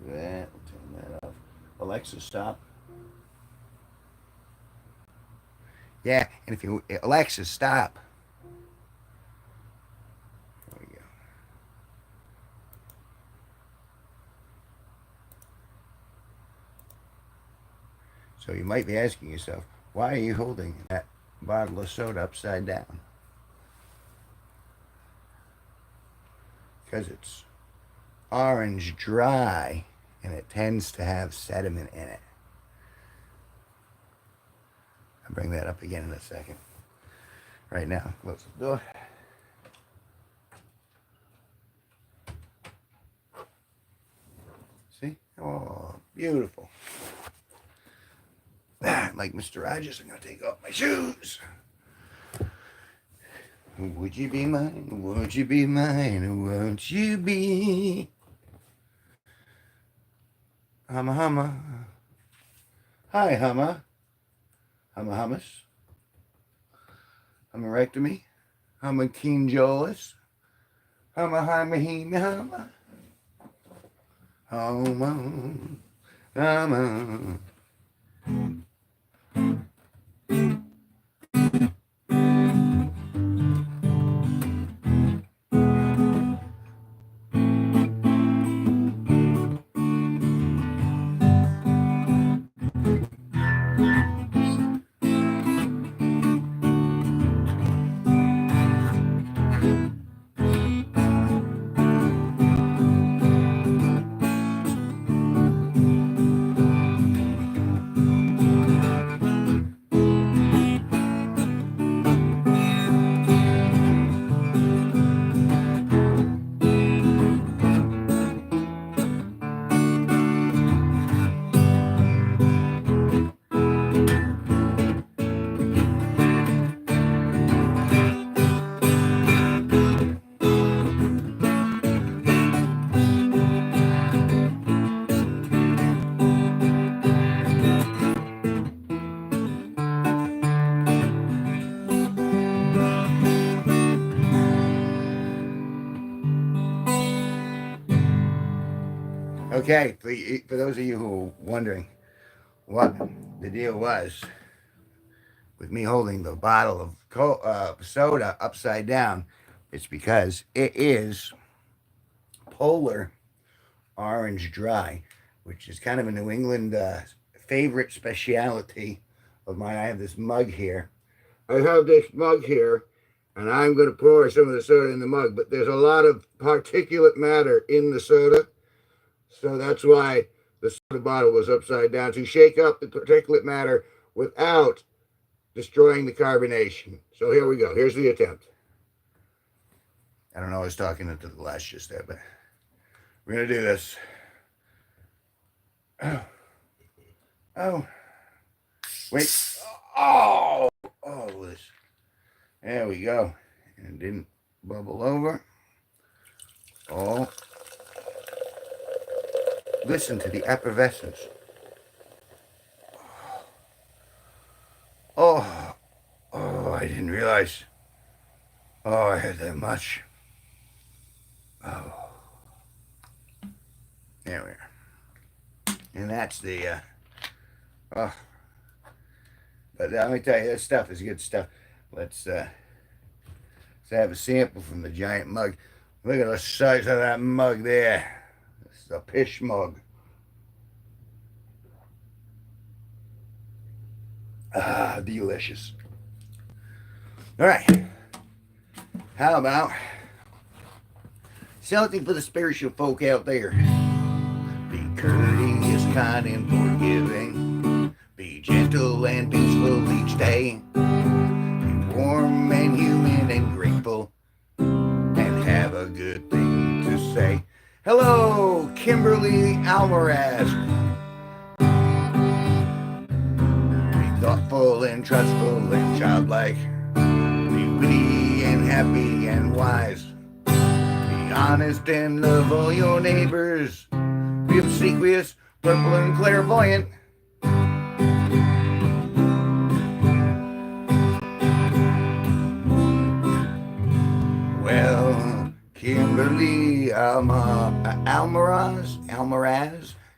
That, we'll turn that off. Alexa, stop. Yeah, and if you, Alexa, stop. There we go. So you might be asking yourself, why are you holding that bottle of soda upside down? Because it's orange dry and it tends to have sediment in it. I'll bring that up again in a second. Right now, close the door. See? Oh, beautiful. Like Mr. Rogers, I'm going to take off my shoes. Would you be mine? Won't you be mine? Won't you be? Humma humma. Hi, humma. Humma hummus. Hummerectomy. Humma keen jolus. Humma humma hema humma. Humma. Humma. Okay, for those of you who are wondering what the deal was with me holding the bottle of soda upside down, it's because it is polar orange dry, which is kind of a New England favorite speciality of mine. I have this mug here. I have this mug here, and I'm going to pour some of the soda in the mug, but there's a lot of particulate matter in the soda. So that's why the soda bottle was upside down, to shake up the particulate matter without destroying the carbonation. So here we go. Here's the attempt. I don't know, I was talking into the glass just there, but we're going to do this. Oh. Oh. Wait. Oh. Oh, this. There we go. And it didn't bubble over. Oh. Listen to the effervescence. Oh, oh, I didn't realize. Oh, I had that much. Oh. There we are. And that's the, oh. But let me tell you, this stuff is good stuff. Let's have a sample from the giant mug. Look at the size of that mug there. This is a pish mug. Ah, delicious. All right. How about something for the spiritual folk out there? Be courteous, kind, and forgiving. Be gentle and peaceful each day. Be warm and human and grateful. And have a good thing to say. Hello, Kimberly Alvarez. Thoughtful and trustful and childlike. Be witty and happy and wise. Be honest and love all your neighbors. Be obsequious, purple and clairvoyant. Well, Kimberly Almaraz,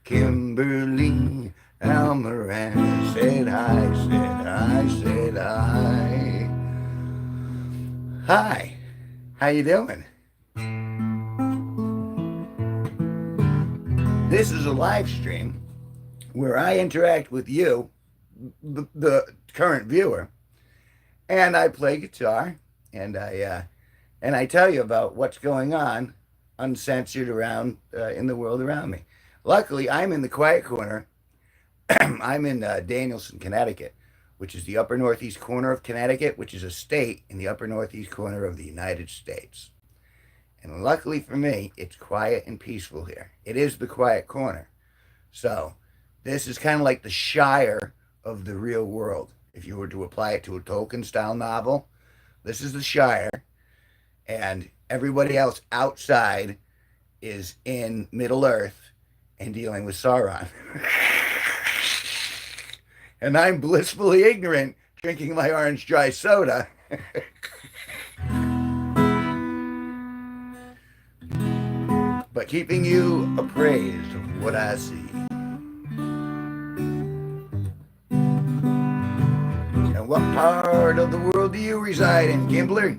Kimberly Almaraz said hi, said hi, said hi. Hi, how you doing? This is a live stream where I interact with you, the current viewer, and I play guitar, and I tell you about what's going on, uncensored around in the world around me. Luckily, I'm in the quiet corner. I'm in Danielson, Connecticut, which is the upper northeast corner of Connecticut, which is a state in the upper northeast corner of the United States. And luckily for me, it's quiet and peaceful here. It is the quiet corner. So this is kind of like the Shire of the real world. If you were to apply it to a Tolkien-style novel, this is the Shire, and everybody else outside is in Middle Earth and dealing with Sauron. And I'm blissfully ignorant, drinking my orange dry soda. But keeping you appraised of what I see. And what part of the world do you reside in, Gimbler?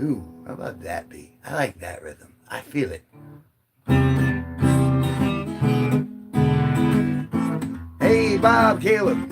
Ooh, how about that beat? I like that rhythm. I feel it. Hey, Bob, Caleb.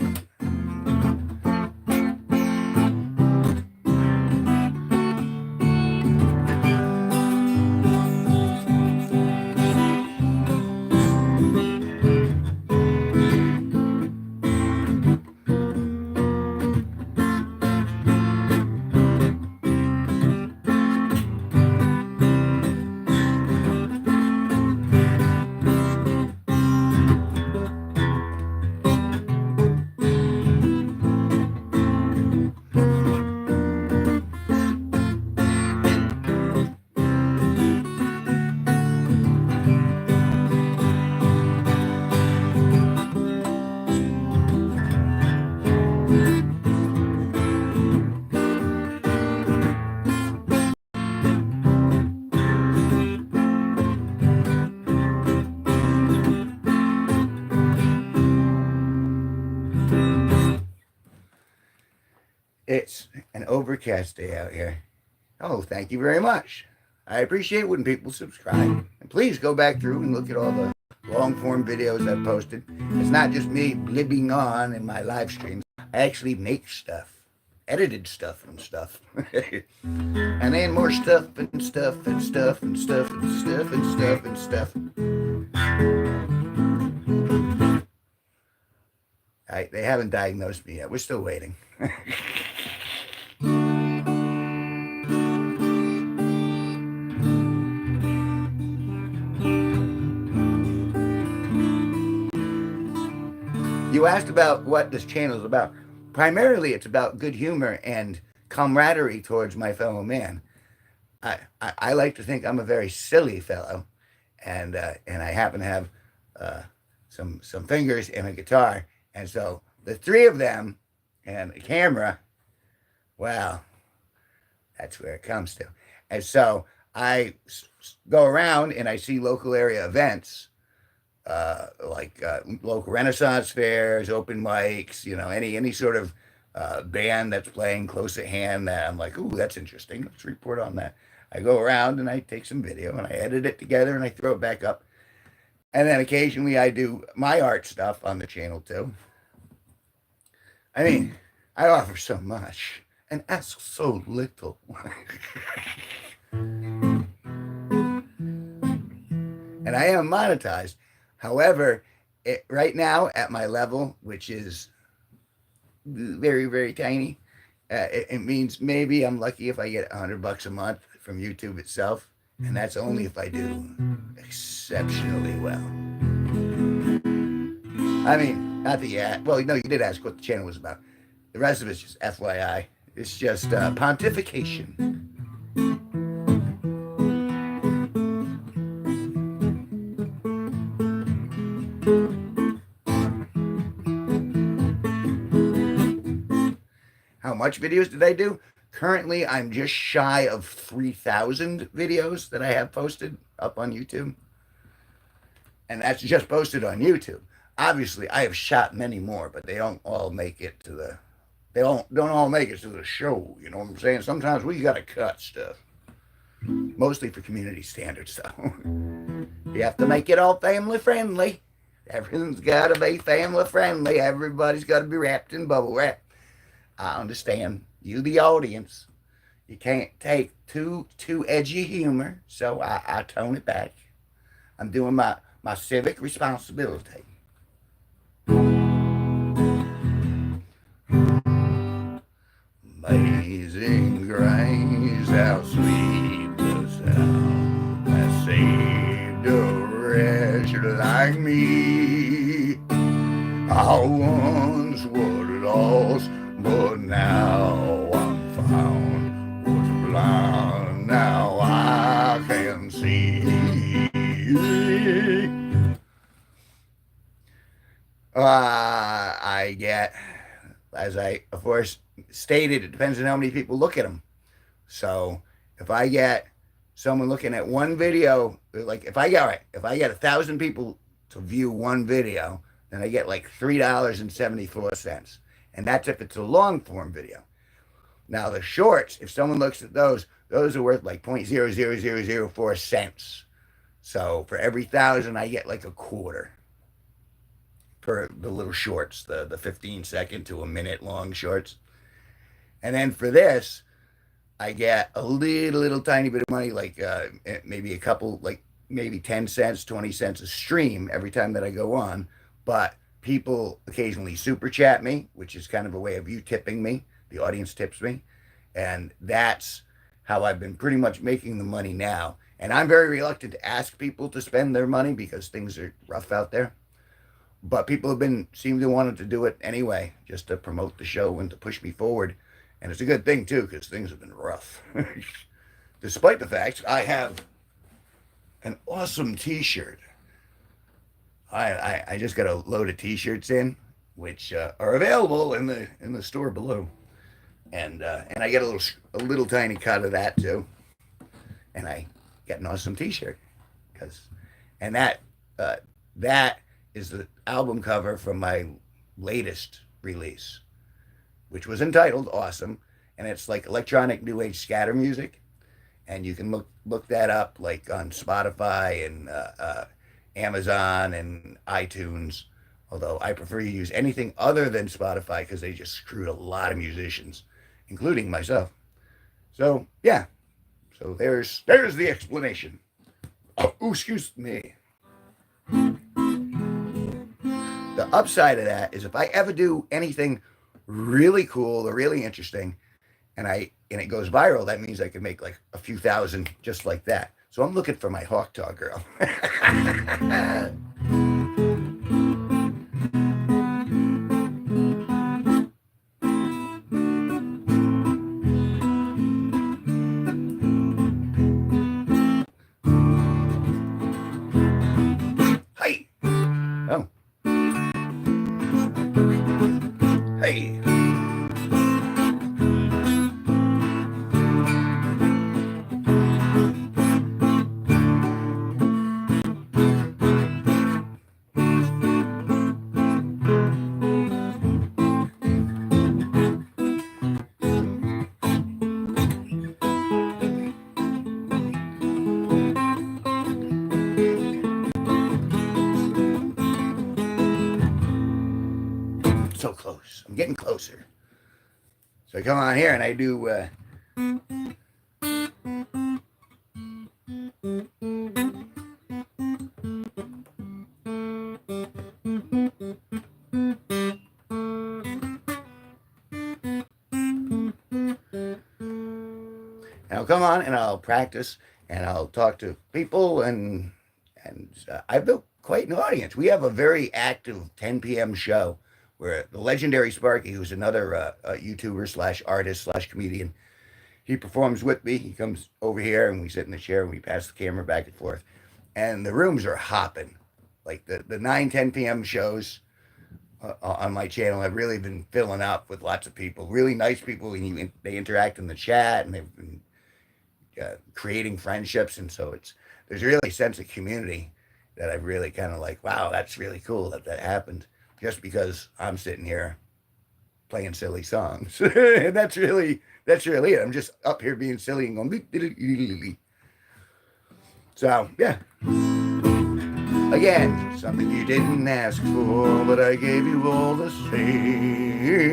It's an overcast day out here. Oh, thank you very much. I appreciate when people subscribe. And please go back through and look at all the long form videos I've posted. It's not just me blibbing on in my live streams. I actually make stuff, edited stuff and stuff. And then more stuff and stuff and stuff and stuff and stuff and stuff and stuff. They haven't diagnosed me yet. We're still waiting. You asked about what this channel is about. Primarily, it's about good humor and camaraderie towards my fellow man. I like to think I'm a very silly fellow, and I happen to have some fingers and a guitar, and so the three of them and a camera, wow, that's where it comes to. And so I go around and I see local area events. Like local Renaissance fairs, open mics, any sort of band that's playing close at hand that I'm like, ooh, that's interesting. Let's report on that. I go around and I take some video and I edit it together and I throw it back up. And then occasionally I do my art stuff on the channel too. I mean, I offer so much and ask so little. and I am monetized. However, right now at my level, which is very, very tiny, it means maybe I'm lucky if I get $100 a month from YouTube itself, and that's only if I do exceptionally well. I mean, not the well, no, you did ask what the channel was about. The rest of it's just FYI. It's just pontification. How much videos did I do? Currently, I'm just shy of 3,000 videos that I have posted up on YouTube. And that's just posted on YouTube. Obviously, I have shot many more, but they don't all make it to the don't all make it to the show, you know what I'm saying? Sometimes we gotta cut stuff. Mostly for community standards, though. You have to make it all family friendly. Everything's gotta be family friendly. Everybody's gotta be wrapped in bubble wrap. I understand. You, the audience, you can't take too edgy humor, so I tone it back. I'm doing my civic responsibility. Amazing grace, how sweet the sound that saved a wretch like me. I once was lost, but now I'm found. Was blind, now I can see. I get, as I of course stated, it depends on how many people look at them. So if I get someone looking at one video, like if I get 1,000 people to view one video, then I get like $3.74, and that's if it's a long form video. Now the shorts, if someone looks at those are worth like 0.00004 cents. So for every 1,000, I get like a quarter for the little shorts, the 15-second to a minute long shorts. And then for this, I get a little tiny bit of money, like maybe a couple, like maybe 10 cents, 20 cents a stream every time that I go on. But people occasionally super chat me, which is kind of a way of you tipping me. The audience tips me. And that's how I've been pretty much making the money now. And I'm very reluctant to ask people to spend their money because things are rough out there. But people seem to want to do it anyway, just to promote the show and to push me forward. And it's a good thing, too, because things have been rough. Despite the fact I have an awesome t-shirt. I just got a load of t-shirts in, which are available in the store below. And I get a little tiny cut of that, too. And I get an awesome t-shirt. And that is the album cover from my latest release, which was entitled Awesome, and it's like electronic new age scatter music, and you can look that up like on Spotify and Amazon and iTunes, although I prefer you use anything other than Spotify because they just screwed a lot of musicians, including myself. So yeah, so there's the explanation. Oh, excuse me. The upside of that is if I ever do anything really cool or really interesting and it goes viral, that means I can make like a few thousand just like that. So I'm looking for my hawk talk girl. Hey. Oh. Hey. So close. I'm getting closer. So I come on here and I do I'll come on and I'll practice and I'll talk to people and I've built quite an audience. We have a very active 10 p.m. show where the legendary Sparky, who's another YouTuber slash artist slash comedian, he performs with me. He comes over here and we sit in the chair and we pass the camera back and forth. And the rooms are hopping. Like the 9, 10 p.m. shows on my channel have really been filling up with lots of people, really nice people. And they interact in the chat and they've been creating friendships. And so there's really a sense of community that I really kind of like, wow, that's really cool that happened just because I'm sitting here playing silly songs. And that's really it. I'm just up here being silly and going. So, yeah. Again, something you didn't ask for, but I gave you all the same.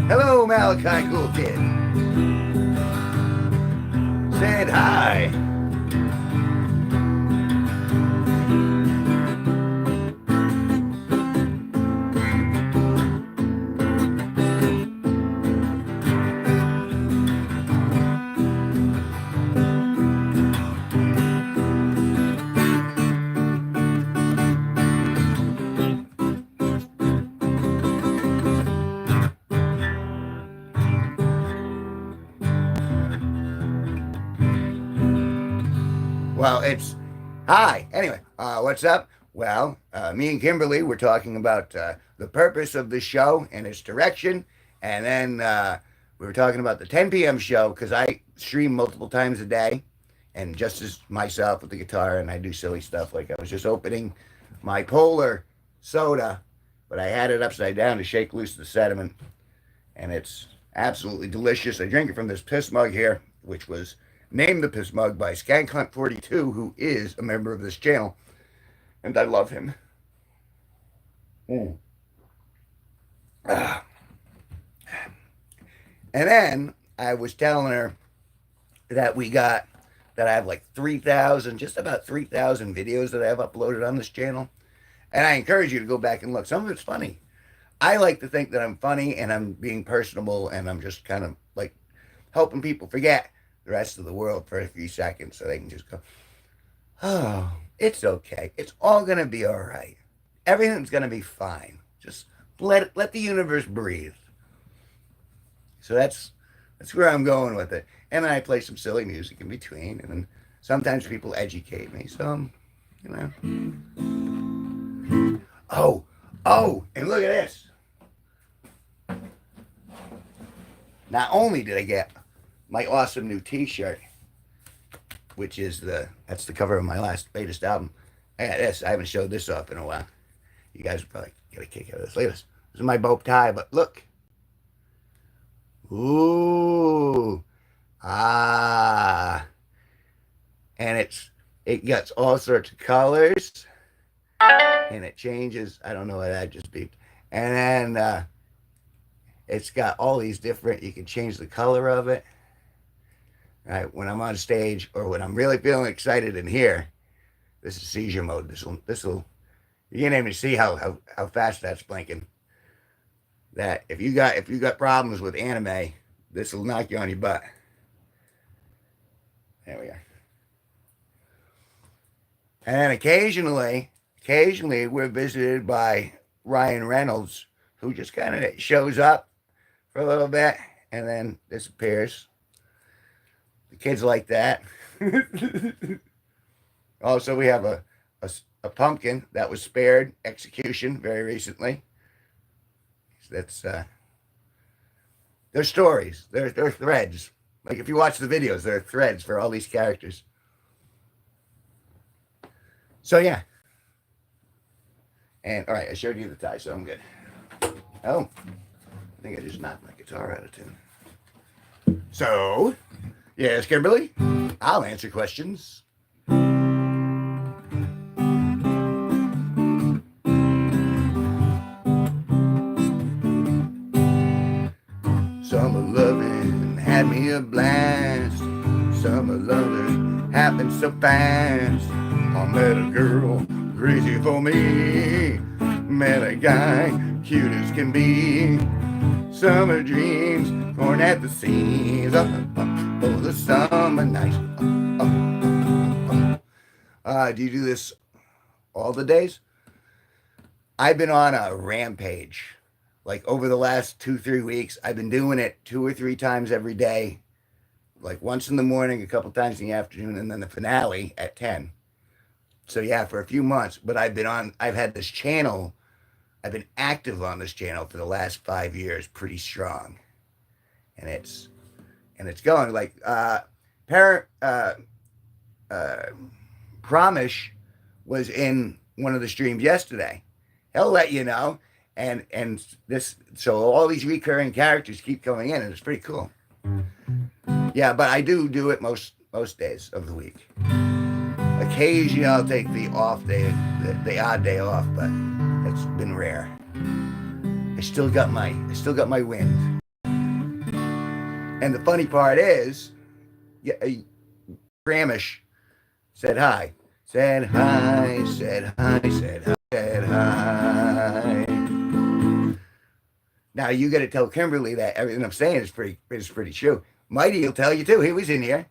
Hello, Malachi Cool Kid. Said hi. Well, it's hi. Anyway, what's up? Well, me and Kimberly were talking about the purpose of the show and its direction, and then we were talking about the 10 p.m. show because I stream multiple times a day, and just as myself with the guitar, and I do silly stuff like I was just opening my Polar soda, but I had it upside down to shake loose the sediment, and it's absolutely delicious. I drink it from this piss mug here, which was named the Piss Mug by Skankhunt42, who is a member of this channel, and I love him. And then I was telling her that I have like 3,000, just about 3,000 videos that I have uploaded on this channel, and I encourage you to go back and look. Some of it's funny. I like to think that I'm funny and I'm being personable and I'm just kind of like helping people forget the rest of the world for a few seconds so they can just go, oh, it's okay. It's all going to be all right. Everything's going to be fine. Just let the universe breathe. So that's where I'm going with it. And then I play some silly music in between. And then sometimes people educate me. So, you know. Oh, and look at this. Not only did I get my awesome new t-shirt, which is that's the cover of my latest album. I got this. I haven't showed this off in a while. You guys will probably get a kick out of this. Look at this. This is my bow tie, but look. Ooh. Ah. And it gets all sorts of colors. And it changes. I don't know why that just beeped. And then it's got all these different, you can change the color of it. Right, when I'm on stage or when I'm really feeling excited in here, this is seizure mode. This will you can't even see how fast that's blinking. That if you got problems with anime, this will knock you on your butt. There we go. And occasionally we're visited by Ryan Reynolds, who just kind of shows up for a little bit and then disappears. The kids like that. Also, we have a a pumpkin that was spared execution very recently. That's they're stories. They're threads. Like if you watch the videos, there are threads for all these characters. So yeah. And all right, I showed you the tie, so I'm good. Oh, I think I just knocked my guitar out of tune. So, yes, Kimberly, I'll answer questions. Summer loving had me a blast. Summer loving happened so fast. I met a girl crazy for me. Met a guy cute as can be. Summer dreams torn at the seams. Oh, the summer nights. Do you do this all the days? I've been on a rampage. Like over the last 2-3 weeks, I've been doing it 2 or 3 times every day. Like once in the morning, a couple times in the afternoon, and then the finale at 10. So yeah, for a few months. But I've had this channel. I've been active on this channel for the last 5 years, pretty strong. And it's going like parent Promish was in one of the streams yesterday. He'll let you know. And this, so all these recurring characters keep coming in, and it's pretty cool. Yeah, but I do it most days of the week. Occasionally I'll take the off day, the odd day off, but it's been rare. I still got my wind. And the funny part is, yeah, Gramish said hi. Said hi, said hi, said hi, said hi. Now you got to tell Kimberly that everything I'm saying is pretty true. Mighty will tell you too. He was in here.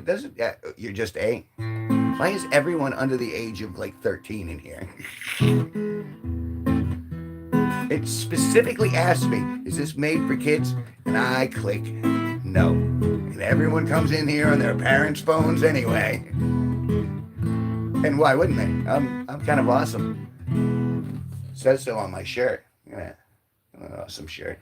Doesn't you're just a? Why is everyone under the age of like 13 in here? It specifically asked me, "Is this made for kids?" And I click no. And everyone comes in here on their parents' phones anyway. And why wouldn't they? I'm kind of awesome. It says so on my shirt. Yeah. An awesome shirt.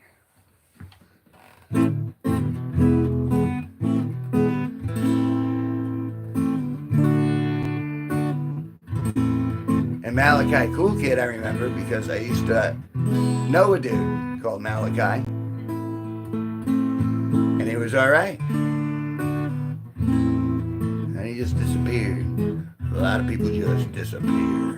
And Malachi, cool kid, I remember because I used to know a dude called Malachi. And he was all right. And he just disappeared. A lot of people just disappear.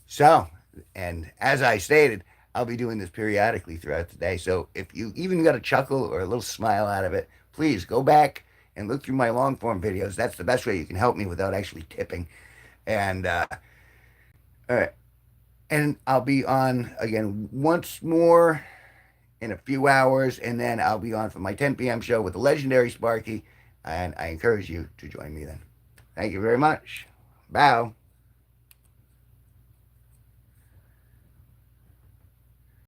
So, and as I stated, I'll be doing this periodically throughout the day. So if you even got a chuckle or a little smile out of it, please go back and look through my long form videos. That's the best way you can help me without actually tipping. And all right, and I'll be on again once more in a few hours, and then I'll be on for my 10 p.m. show with the legendary Sparky. And I encourage you to join me then. Thank you very much. Bow.